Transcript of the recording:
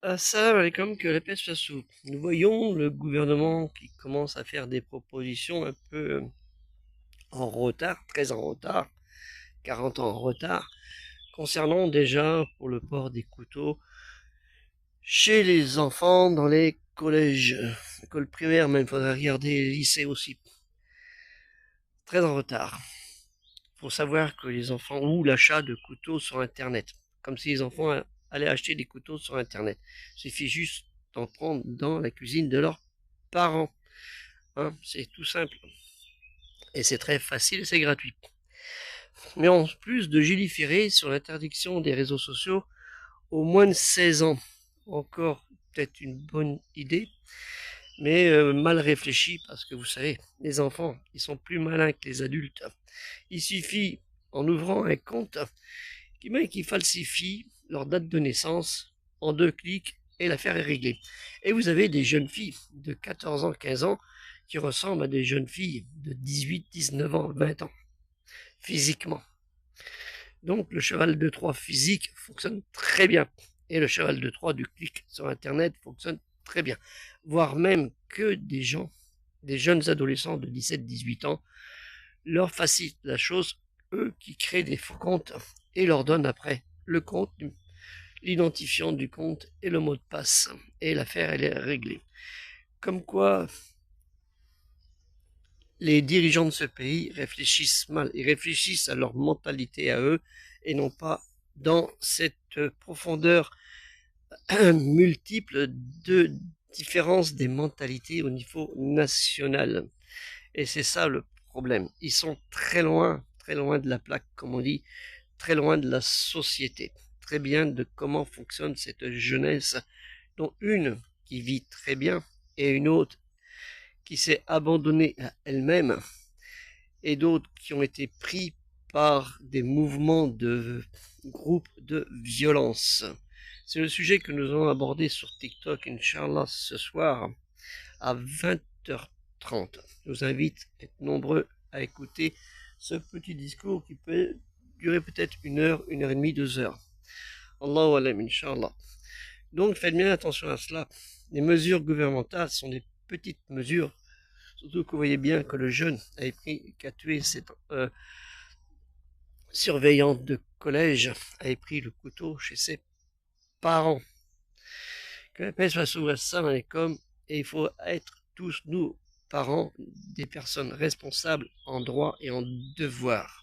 Assalamu alaikum, que la paix soit sous. Nous voyons le gouvernement qui commence à faire des propositions un peu en retard, très en retard, 40 ans en retard, concernant déjà pour le port des couteaux chez les enfants dans les collèges, écoles primaires même, il faudrait regarder les lycées aussi. Très en retard. Il faut savoir que les enfants, ou l'achat de couteaux sur Internet, comme si les enfants allaient acheter des couteaux sur Internet. Il suffit juste d'en prendre dans la cuisine de leurs parents. Hein, c'est tout simple. Et c'est très facile et c'est gratuit. Mais en plus de légiférer sur l'interdiction des réseaux sociaux aux moins de 16 ans, encore peut-être une bonne idée, mais mal réfléchie parce que vous savez, les enfants, ils sont plus malins que les adultes. Il suffit, en ouvrant un compte, qu'ils falsifient leur date de naissance en 2 clics et l'affaire est réglée. Et vous avez des jeunes filles de 14 ans, 15 ans qui ressemblent à des jeunes filles de 18, 19 ans, 20 ans, physiquement. Donc le cheval de Troie physique fonctionne très bien. Et le cheval de Troie du clic sur Internet fonctionne très bien. Voire même que des gens, des jeunes adolescents de 17-18 ans, leur facilitent la chose, eux qui créent des faux comptes et leur donnent après le compte, l'identifiant du compte et le mot de passe. Et l'affaire, elle est réglée. Comme quoi, les dirigeants de ce pays réfléchissent mal. Ils réfléchissent à leur mentalité à eux et non pas dans cette profondeur multiple de différence des mentalités au niveau national. Et c'est ça le problème. Ils sont très loin de la plaque, comme on dit, très loin de la société, très bien de comment fonctionne cette jeunesse, dont une qui vit très bien et une autre qui s'est abandonnée à elle-même et d'autres qui ont été pris par des mouvements de groupes de violence. C'est le sujet que nous allons aborder sur TikTok, Inch'Allah, ce soir à 20h30. Je vous invite à être nombreux à écouter ce petit discours qui peut durer peut-être 1 heure, 1 heure et demie, 2 heures. Allahu alam, Inch'Allah. Donc faites bien attention à cela. Les mesures gouvernementales sont des petites mesures. Surtout que vous voyez bien que le jeune qui a tué cette surveillante de collège avait pris le couteau chez ses parents. Que la paix soit sur Assalamu alaikum. Et il faut être tous, nous, parents, des personnes responsables en droit et en devoir.